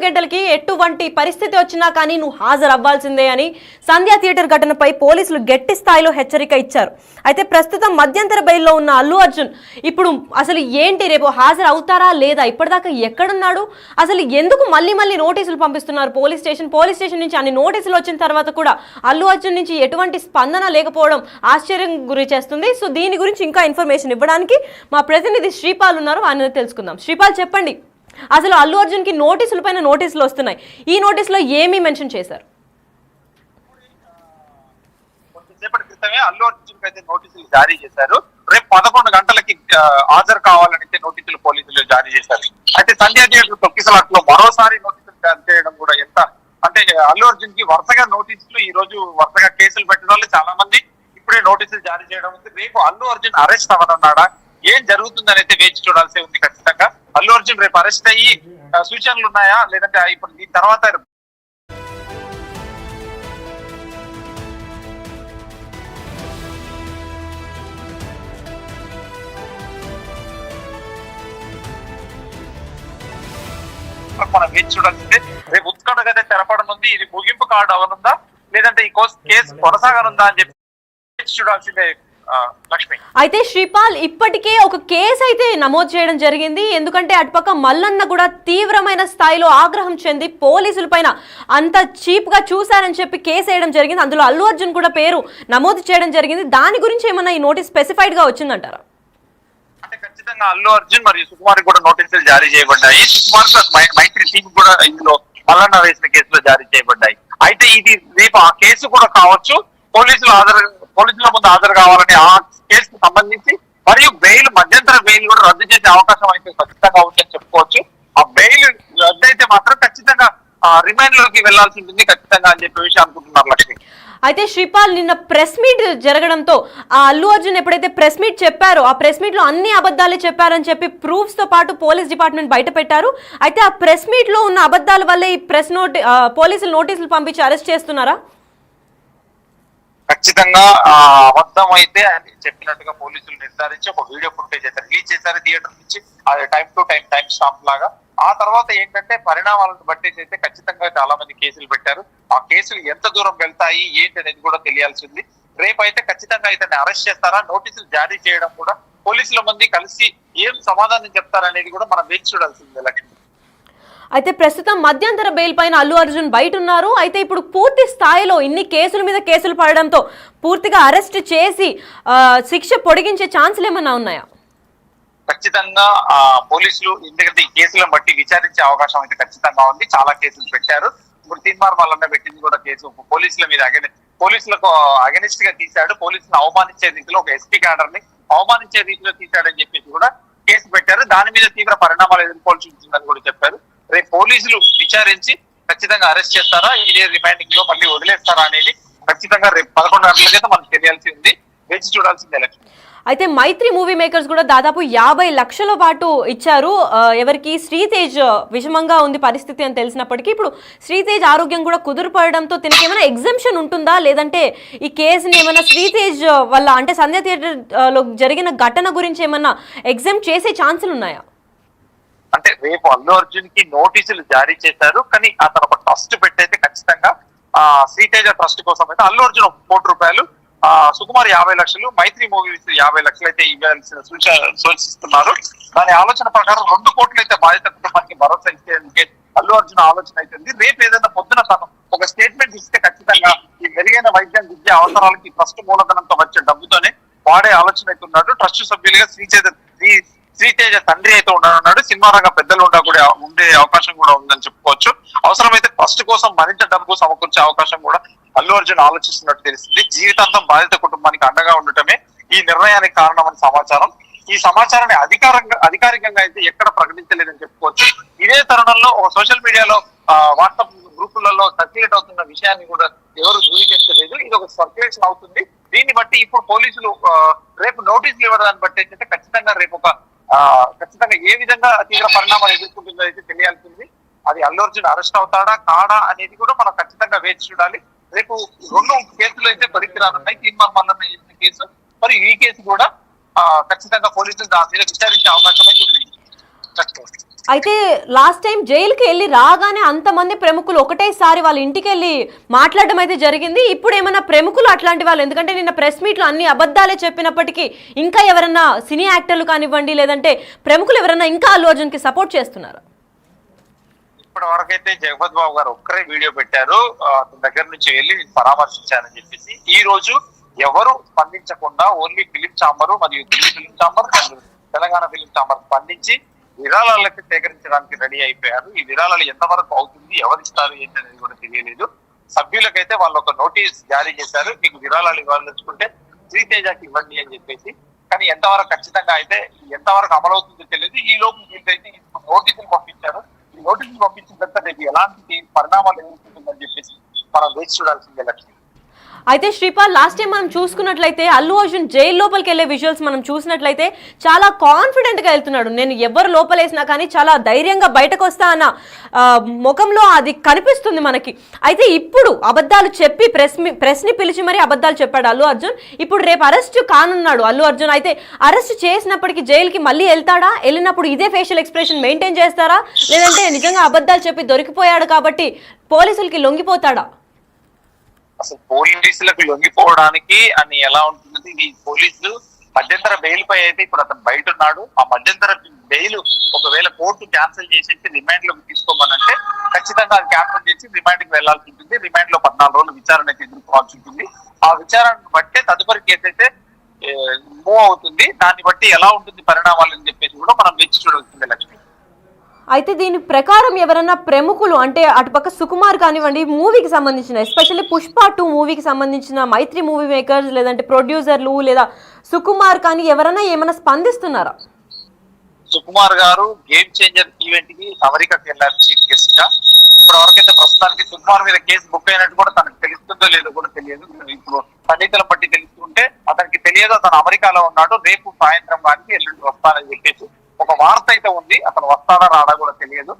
గంటలకి ఎటువంటి పరిస్థితి వచ్చినా కానీ నువ్వు హాజరు అవ్వాల్సిందే అని సంధ్యా థియేటర్ ఘటనపై పోలీసులు గట్టి స్థాయిలో హెచ్చరిక ఇచ్చారు. అయితే ప్రస్తుతం మధ్యంతర బెయిల్లో ఉన్న అల్లు అర్జున్ ఇప్పుడు అసలు ఏంటి, రేపు హాజరు అవుతారా లేదా, ఇప్పటిదాకా ఎక్కడున్నాడు, అసలు ఎందుకు మళ్ళీ నోటీసులు పంపిస్తున్నారు పోలీస్ స్టేషన్ నుంచి అన్ని నోటీసులు వచ్చిన తర్వాత కూడా అల్లు అర్జున్ నుంచి ఎటువంటి స్పందన లేకపోవడం ఆశ్చర్యం గురి చేస్తుంది. సో దీని గురించి ఇంకా ఇన్ఫర్మేషన్ ఇవ్వడానికి మా ప్రతినిధి శ్రీపాల్ ఉన్నారు, ఆయన తెలుసుకుందాం. శ్రీపాల్, చెప్పండి, అసలు అల్లు అర్జున్ కి నోటీసుల పైన నోటీసులు వస్తున్నాయి. ఈ నోటీసులో ఏమీ మెన్షన్ చేశారు? కొద్దిసేపటి క్రితమే అల్లు అర్జున్ అయితే నోటీసులు జారీ చేశారు. రేపు 11 గంటలకి హాజరు కావాలని నోటీసులు పోలీసులు జారీ చేశారు. అయితే సంధ్యా థియేటర్ తొక్కిసలాట్లో మరోసారి నోటీసులు జారీ చేయడం కూడా ఎంత అంటే అల్లు అర్జున్ కి వరుసగా నోటీసులు, ఈ రోజు వరుసగా కేసులు పెట్టిన వాళ్ళు చాలా మంది ఇప్పుడే నోటీసులు జారీ చేయడం ఉంది. రేపు అల్లు అర్జున్ అరెస్ట్ అవ్వనున్నాడా, ఏం జరుగుతుందని అయితే వేచి చూడాల్సి ఉంది. ఖచ్చితంగా అల్లు అర్జున్ రేపు అరెస్ట్ అయ్యి సూచనలు ఉన్నాయా, లేదంటే ఇప్పుడు దీని తర్వాత మనం వేచి చూడాల్సిందే. రేపు ఉత్కంఠ తెరపడనుంది. ఇది ముగింపు కార్డు అవనుందా, లేదంటే ఈ కేసు కొనసాగనుందా అని చెప్పి వేచి చూడాల్సిందే. లక్ష్మి, అయితే శ్రీపాల్, ఇప్పటికే ఒక కేసు అయితే నమోదు చేయడం జరిగింది. ఎందుకంటే అటుపక్క మల్లన్న కూడా తీవ్రమైన స్థాయిలో ఆగ్రహం చెంది పోలీసుల పైన అంత చీప్ గా చూశారని చెప్పి కేసు వేయడం జరిగింది. అందులో అల్లు అర్జున్ కూడా పేరు నమోదు చేయడం జరిగింది. దాని గురించి ఏమన్నా ఈ నోటీస్ స్పెసిఫైడ్ గా వచ్చిందంటారా? అంటే ఖచ్చితంగా అల్లు అర్జున్ మరియు సుకుమార్ కూడా నోటీసులు జారీ చేయబడ్డాయి. సుకుమార్ ప్లస్ మైత్రి టీం కూడా ఇందులో మల్లన్న వేసిన కేసులో జారీ చేయబడ్డాయి. అయితే ఇది రేపు ఆ కేసు కూడా కావచ్చు. పోలీసుల ముందు హాజరు కావాలని ఆ కేసుకు సంబంధించి మరియు బెయిల్, మధ్యంతర బెయిల్ కూడా రద్దు చేసే అవకాశం అయితే ఖచ్చితంగా ఉందని చెప్పుకోవచ్చు. ఆ బెయిల్ రద్దు అయితే మాత్రం ఖచ్చితంగా రిమాండ్ లోకి వెళ్లాల్సి ఉంటుంది ఖచ్చితంగా అని చెప్పే విషయం అనుకుంటున్నారు లక్ష్మి. అయితే శ్రీపాల్, నిన్న ప్రెస్ మీట్ జరగడంతో ఆ అల్లు అర్జున్ ఎప్పుడైతే ప్రెస్ మీట్ చెప్పారో ఆ ప్రెస్ మీట్ లో అన్ని అబద్ధాలే చెప్పారని చెప్పి ప్రూఫ్స్ తో పాటు పోలీస్ డిపార్ట్మెంట్ బయట పెట్టారు. అయితే ఆ ప్రెస్ మీట్ లో ఉన్న అబద్ధాల వల్లే ఈ పోలీసులు నోటీసులు పంపించి అరెస్ట్ చేస్తున్నారా? ఖచ్చితంగా అబద్ధం అయితే చెప్పినట్టుగా పోలీసులు నిర్ధారించి ఒక వీడియో ఫుటేజ్ అయితే రిలీజ్ చేశారు థియేటర్ నుంచి. అది టైం టు టైం స్టాంప్ లాగా. ఆ తర్వాత ఏంటంటే పరిణామాలను బట్టేసి అయితే ఖచ్చితంగా చాలా మంది కేసులు పెట్టారు. ఆ కేసులు ఎంత దూరం వెళ్తాయి ఏంటి అనేది కూడా తెలియాల్సింది. రేపు అయితే ఖచ్చితంగా ఇతన్ని అరెస్ట్ చేస్తారా, నోటీసులు జారీ చేయడం కూడా పోలీసుల మంది కలిసి ఏం సమాధానం చెప్తారనేది కూడా మనం వేచి చూడాల్సిందే లక్ష్మి. అయితే ప్రస్తుతం మధ్యంతర బెయిల్ పైన అల్లు అర్జున్ బయట ఉన్నారు. అయితే ఇప్పుడు పూర్తి స్థాయిలో ఇన్ని కేసుల మీద కేసులు పడడంతో పూర్తిగా అరెస్ట్ చేసి శిక్ష పొడిగించే ఛాన్సులు ఏమన్నా ఉన్నాయా? ఖచ్చితంగా పోలీసులు ఎందుకంటే ఈ కేసులను బట్టి విచారించే అవకాశం అయితే ఖచ్చితంగా ఉంది. చాలా కేసులు పెట్టారు. ఇప్పుడు తీన్మార్ మల్లన్న పెట్టింది కూడా కేసు పోలీసుల మీద పోలీసులకు అగెనిస్ట్ గా తీశాడు. పోలీసులను అవమానించే రీతిలో ఒక ఎస్పీ క్యాడర్ ని అవమానించే రీతిలో తీశాడని చెప్పేసి కూడా కేసు పెట్టారు. దాని మీద తీవ్ర పరిణామాలు ఎదుర్కోవాల్సి ఉంటుందని కూడా చెప్పారు. రేపు పోలీసులు విచారించి ఖచ్చితంగా అరెస్ట్ చేస్తారా, ఇదే రిమైండింగ్ లో మళ్ళీ వదిలేస్తారా అనేది ఖచ్చితంగా రేపు 11 గంటలకైతే మనకు తెలియాల్సి ఉంది. వేచి చూడాల్సిందే లక్ష్మి. అయితే మైత్రి మూవీ మేకర్స్ కూడా దాదాపు 50 లక్షల పాటు ఇచ్చారు. ఎవరికి? శ్రీతేజ్ విషమంగా ఉంది పరిస్థితి అని తెలిసినప్పటికీ ఇప్పుడు శ్రీతేజ్ ఆరోగ్యం కూడా కుదురుపడడంతో దీనికి ఏమైనా ఎగ్జంప్షన్ ఉంటుందా, లేదంటే ఈ కేసుని ఏమైనా శ్రీతేజ్ వల్ల అంటే సంధ్యా థియేటర్ లో జరిగిన ఘటన గురించి ఏమైనా ఎగ్జామ్ చేసే ఛాన్సులు ఉన్నాయా? అంటే రేపు అల్లు అర్జున్ కి నోటీసులు జారీ చేశారు. కానీ అతను ఒక ట్రస్ట్ పెట్టయితే ఖచ్చితంగా శ్రీతేజ ట్రస్ట్ కోసం అయితే అల్లు అర్జున్ 1 కోటి రూపాయలు, సుకుమార్ 50 లక్షలు, మైత్రి మూవీస్ 50 లక్షలు అయితే ఇవ్వాల్సిన సూచిస్తున్నారు. దాని ఆలోచన ప్రకారం 2 కోట్లు అయితే బాధిత కుటుంబానికి భరోసా ఇచ్చేందుకే అల్లు అర్జున్ ఆలోచన అవుతుంది. రేపు ఏదైనా పొద్దున తను ఒక స్టేట్మెంట్ ఇస్తే ఖచ్చితంగా ఈ మెరుగైన వైద్యం, విద్య అవసరాలకి ట్రస్ట్ మూలధనంతో వచ్చే డబ్బుతోనే వాడే ఆలోచన అయితే ఉన్నాడు. ట్రస్ట్ సభ్యులుగా శ్రీతేజ తండ్రి అయితే ఉండనున్నాడు. సినిమా రంగ పెద్దలు కూడా ఉండే అవకాశం కూడా ఉందని చెప్పుకోవచ్చు. అవసరమైతే ట్రస్ట్ కోసం మరింత డబ్బు సమకూర్చే అవకాశం కూడా అల్లు అర్జున్ ఆలోచిస్తున్నట్టు తెలిసింది. జీవితాంతం బాధిత కుటుంబానికి అండగా ఉండటమే ఈ నిర్ణయానికి కారణమని సమాచారం. ఈ సమాచారాన్ని అధికారికంగా అయితే ఎక్కడ ప్రకటించలేదని చెప్పుకోవచ్చు. ఇదే తరుణంలో ఒక సోషల్ మీడియాలో వాట్సాప్ గ్రూపులలో సర్క్యులేట్ అవుతున్న విషయాన్ని కూడా ఎవరు ధృవీకరించలేదు. ఇది ఒక సర్క్యులేషన్ అవుతుంది. దీన్ని బట్టి ఇప్పుడు పోలీసులు రేపు నోటీసులు ఇవ్వడాన్ని బట్టి అయితే ఖచ్చితంగా రేపు ఖచ్చితంగా ఏ విధంగా తీవ్ర పరిణామాలు ఎదుర్కొంటుందో అయితే తెలియాల్సింది. అది అల్లు అర్జున్ అరెస్ట్ అవుతాడా కాడా అనేది కూడా మనం ఖచ్చితంగా వేచి చూడాలి. రేపు 2 కేసులు అయితే పరిస్థితి రానున్నాయి. తీన్మార్ మల్లన్న చేసిన కేసు మరియు ఈ కేసు కూడా ఖచ్చితంగా పోలీసులు దాని మీద విచారించే అవకాశం అయితే ఉంది. అయితే లాస్ట్ టైం జైలుకి వెళ్ళి రాగానే అంతమంది ప్రముఖులు ఒకటేసారి వాళ్ళ ఇంటికి వెళ్ళి మాట్లాడడం అయితే జరిగింది. ఇప్పుడు ఏమైనా ప్రముఖులు అట్లాంటి వాళ్ళు, ఎందుకంటే నిన్న ప్రెస్ మీట్లో అన్ని అబద్ధాలే చెప్పినప్పటికీ ఇంకా ఎవరన్నా సినీ యాక్టర్లు కానివ్వండి లేదంటే ప్రముఖులు ఎవరన్నా ఇంకా అల్లు అర్జున్కి సపోర్ట్ చేస్తున్నారు? ఇప్పటి వరకైతే జగపతి బాబు గారు ఒక్కరే వీడియో పెట్టారు, అతని దగ్గర నుంచి వెళ్ళి పరామర్శించారని చెప్పేసి. ఈ రోజు ఎవరు స్పందించకుండా ఓన్లీ ఫిలిం ఛాంబర్ మరియు Delhi film chamber, Telangana film chamber స్పందించి విరాళాలకి సేకరించడానికి రెడీ అయిపోయారు. ఈ విరాళాలు ఎంతవరకు అవుతుంది, ఎవరిస్తారు ఏంటి అనేది కూడా తెలియలేదు. సభ్యులకైతే వాళ్ళు ఒక నోటీస్ జారీ చేశారు, మీకు విరాళాలు ఇవ్వాలనుకుంటే శ్రీతేజకి ఇవ్వండి అని చెప్పేసి. కానీ ఎంతవరకు ఖచ్చితంగా అయితే ఎంతవరకు అమలవుతుందో తెలియదు. ఈ లోపు వీళ్ళైతే నోటీసులు పంపించారు. ఈ నోటీసులు పంపించిన తర్వాత రేపు ఎలాంటి పరిణామాలు ఎదుర్కొంటుందని చెప్పేసి మనం వేచి చూడాల్సిందే లక్ష్మి. అయితే శ్రీపాల్, లాస్ట్ టైం మనం చూసుకున్నట్లయితే అల్లు అర్జున్ జైలు లోపలికి వెళ్ళే విజువల్స్ మనం చూసినట్లయితే చాలా కాన్ఫిడెంట్గా వెళ్తున్నాడు. నేను ఎవరు లోపలేసినా కానీ చాలా ధైర్యంగా బయటకు వస్తా అన్న ముఖంలో అది కనిపిస్తుంది మనకి. అయితే ఇప్పుడు అబద్ధాలు చెప్పి ప్రెస్ని పిలిచి మరీ అబద్ధాలు చెప్పాడు అల్లు అర్జున్. ఇప్పుడు రేపు అరెస్ట్ కానున్నాడు అల్లు అర్జున్. అయితే అరెస్ట్ చేసినప్పటికీ జైలుకి మళ్ళీ వెళ్తాడా? వెళ్ళినప్పుడు ఇదే ఫేషియల్ ఎక్స్ప్రెషన్ మెయింటైన్ చేస్తారా, లేదంటే నిజంగా అబద్ధాలు చెప్పి దొరికిపోయాడు కాబట్టి పోలీసులకి లొంగిపోతాడా? అసలు పోలీసులకు లొంగిపోవడానికి అని ఎలా ఉంటుంది? ఈ పోలీసులు మధ్యంతర బెయిల్ పై అయితే ఇప్పుడు అతను బయట ఉన్నాడు. ఆ మధ్యంతర బెయిల్ ఒకవేళ కోర్టు క్యాన్సిల్ చేసేసి రిమాండ్ లోకి తీసుకోమనంటే ఖచ్చితంగా అది క్యాన్సిల్ చేసి రిమాండ్ కి వెళ్లాల్సి ఉంటుంది. రిమాండ్ లో 14 రోజులు విచారణకి ఎదుర్కోవాల్సి ఉంటుంది. ఆ విచారణను బట్టే తదుపరి కేసు అయితే మూవ్ అవుతుంది. దాన్ని బట్టి ఎలా ఉంటుంది పరిణామాలు అని చెప్పేసి కూడా మనం వేచి చూడాల్సిందే లక్ష్మి. అయితే దీని ప్రకారం ఎవరన్నా ప్రముఖులు అంటే అటుపక్క సుకుమార్ కానివ్వండి, మూవీకి సంబంధించిన ఎస్పెషల్లీ పుష్ప 2 మూవీకి సంబంధించిన మైత్రి మూవీ మేకర్స్ లేదంటే ప్రొడ్యూసర్లు లేదా సుకుమార్ కానీ ఎవరన్నా ఏమైనా స్పందిస్తున్నారా? సుకుమార్ గారు గేమ్ చేంజర్ ఈవెంట్ కి అమెరికాకి వెళ్ళారు చీఫ్ గెస్ట్ గా. ఇప్పుడు వరకైతే ప్రస్తుతానికి సుకుమార్ మీద కేసు బుక్ అయినట్టు కూడా తనకు తెలుస్తుందో లేదో కూడా తెలియదు. ఇప్పుడు సన్నిహితులను బట్టి తెలుస్తుంటే అతనికి తెలియదు అతను అమెరికాలో ఉన్నాడు, రేపు సాయంత్రం కానీ ఎల్లుండి వస్తానని చెప్పేసి ఒక వార్త అయితే ఉంది. అతను వస్తాడా రాడా కూడా తెలియదు.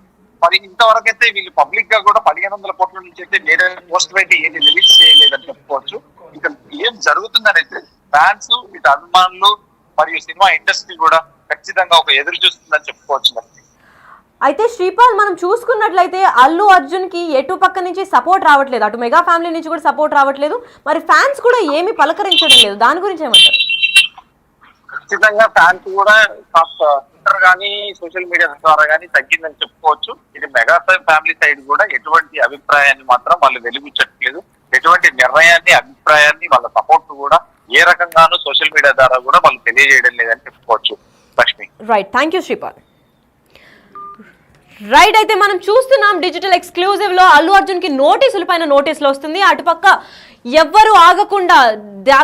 మరి ఇంతవరకు అయితే వీళ్ళు పబ్లిక్ గా కూడా 1500 కోట్ల నుంచి అయితే వేరే పోస్టులు అయితే ఏది రిలీజ్ చేయలేదని చెప్పుకోవచ్చు. ఇక ఏం జరుగుతుందని అయితే ఫ్యాన్స్, ఇటు అభిమానులు మరియు సినిమా ఇండస్ట్రీ కూడా ఖచ్చితంగా ఒక ఎదురు చూస్తుందని చెప్పుకోవచ్చు. అయితే శ్రీపాల్, మనం చూసుకున్నట్లయితే అల్లు అర్జున్ కి ఎటు పక్క నుంచి సపోర్ట్ రావట్లేదు, అటు మెగా ఫ్యామిలీ నుంచి కూడా సపోర్ట్ రావట్లేదు, మరి ఫ్యాన్స్ కూడా ఏమీ పలకరించడం లేదు. దాని గురించి ఏమంటారు? ఖచ్చితంగా ఫ్యాన్స్ కూడా ట్విట్టర్ కానీ సోషల్ మీడియా ద్వారా కానీ తగ్గిందని చెప్పుకోవచ్చు. ఇది మెగా ఫ్యామిలీ సైడ్ కూడా ఎటువంటి అభిప్రాయాన్ని మాత్రం వాళ్ళు వెలిగించట్లేదు. ఎటువంటి నిర్ణయాన్ని, అభిప్రాయాన్ని, వాళ్ళ సపోర్ట్ కూడా ఏ రకంగానూ సోషల్ మీడియా ద్వారా కూడా వాళ్ళు తెలియజేయడం లేదని చెప్పుకోవచ్చు Lakshmi. Right, thank you Sripal. Right, అయితే మనం చూస్తున్నాం డిజిటల్ ఎక్స్క్లూజివ్ లో అల్లు అర్జున్ కి నోటీసుల పైన నోటీసులు వస్తుంది. అటుపక్క ఎవ్వరు ఆగకుండా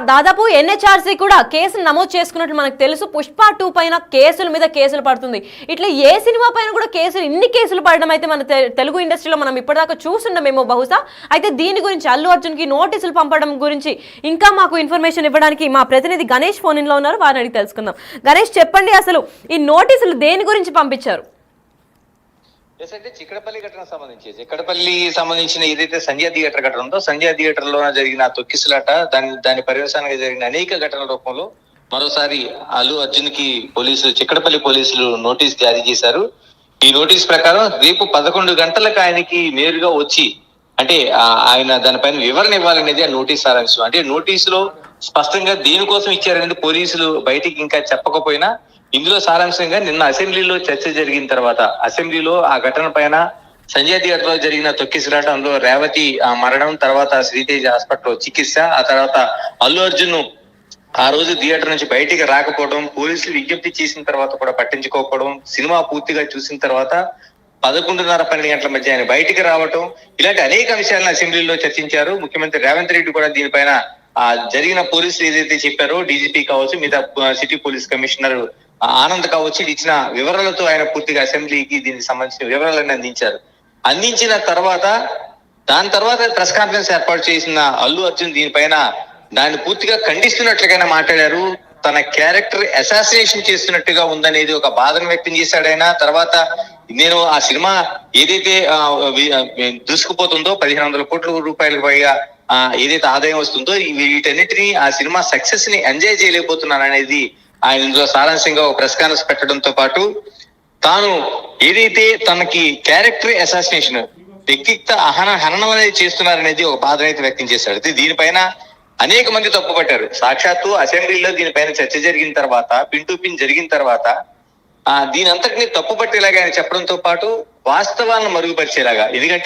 దాదాపు NHRC కూడా కేసులు నమోదు చేసుకున్నట్లు మనకు తెలుసు. పుష్ప 2 పైన కేసుల మీద కేసులు పడుతుంది. ఇట్లా ఏ సినిమా పైన కూడా ఇన్ని కేసులు పడడం అయితే మన తెలుగు ఇండస్ట్రీలో మనం ఇప్పటిదాకా చూస్తున్నామేమో బహుశా. అయితే దీని గురించి అల్లు అర్జున్ కి నోటీసులు పంపడం గురించి ఇంకా మాకు ఇన్ఫర్మేషన్ ఇవ్వడానికి మా ప్రతినిధి గణేష్ ఫోన్ ఇన్ లో ఉన్నారు, వారిని అడిగి తెలుసుకుందాం. గణేష్, చెప్పండి, అసలు ఈ నోటీసులు దేని గురించి పంపించారు? అంటే చిక్కడపల్లి సంబంధించిన ఏదైతే సంధ్యా థియేటర్ ఘటన ఉందో, సంధ్యా థియేటర్ లో జరిగిన తొక్కిసలాట, దాని పర్యవసానంగా జరిగిన అనేక ఘటనల రూపంలో మరోసారి అల్లు అర్జున్ కి చిక్కడపల్లి పోలీసులు నోటీస్ జారీ చేశారు. ఈ నోటీస్ ప్రకారం రేపు 11 గంటలకు ఆయనకి నేరుగా వచ్చి అంటే ఆయన దానిపైన వివరణ ఇవ్వాలనేది ఆ నోటీస్ సారాంశం. అంటే నోటీసులో స్పష్టంగా దేనికోసం ఇచ్చారనేది పోలీసులు బయటికి ఇంకా చెప్పకపోయినా ఇందులో సారాంశంగా నిన్న అసెంబ్లీలో చర్చ జరిగిన తర్వాత అసెంబ్లీలో ఆ ఘటన పైన సంజయ్ థియేటర్ లో జరిగిన తొక్కిసలాట, అందులో రేవతి మరణం, తర్వాత శ్రీతేజ్ హాస్పిటల్లో చికిత్స, ఆ తర్వాత అల్లు అర్జున్ ఆ రోజు థియేటర్ నుంచి బయటికి రాకపోవడం, పోలీసులు విజ్ఞప్తి చేసిన తర్వాత కూడా పట్టించుకోకపోవడం, సినిమా పూర్తిగా చూసిన తర్వాత 11:30-12 గంటల మధ్య ఆయన బయటికి రావటం, ఇలాంటి అనేక విషయాలను అసెంబ్లీలో చర్చించారు. ముఖ్యమంత్రి రేవంత్ రెడ్డి కూడా దీనిపైన జరిగిన పోలీసులు ఏదైతే చెప్పారో, డీజీపీ కావచ్చు, మిగతా సిటీ పోలీస్ కమిషనర్ ఆనంద్ కావచ్చు, ఇచ్చిన వివరాలతో ఆయన పూర్తిగా అసెంబ్లీకి దీనికి సంబంధించిన వివరాలను అందించిన తర్వాత దాని తర్వాత ప్రెస్ కాన్ఫరెన్స్ ఏర్పాటు చేసిన అల్లు అర్జున్ దీనిపైన దాన్ని పూర్తిగా ఖండిస్తున్నట్లుగానే మాట్లాడారు. తన క్యారెక్టర్ అసాసినేషన్ చేస్తున్నట్టుగా ఉందనేది ఒక బాధను వ్యక్తం చేశాడు ఆయన. తర్వాత నేను ఆ సినిమా ఏదైతే దూసుకుపోతుందో 1500 కోట్ల రూపాయలకు పైగా ఏదైతే ఆదాయం వస్తుందో వీటన్నిటిని ఆ సినిమా సక్సెస్ ని ఎంజాయ్ చేయలేకపోతున్నాను అనేది ఆయన ఇందులో సారాంశంగా ఒక ప్రెస్ కాన్ఫరెన్స్ పెట్టడంతో పాటు తాను ఏదైతే తనకి క్యారెక్టర్ అసాసినేషన్, వ్యక్తిగత హననం అనేది చేస్తున్నారనేది ఒక బాధ అయితే వ్యక్తం చేశాడు. అయితే దీనిపైన అనేక మంది తప్పుపట్టారు. సాక్షాత్తు అసెంబ్లీలో దీనిపైన చర్చ జరిగిన తర్వాత, పిన్ టు పిన్ జరిగిన తర్వాత దీని అంతటిని తప్పుపట్టేలాగా ఆయన చెప్పడంతో పాటు వాస్తవాలను మరుగుపరిచేలాగా, ఎందుకంటే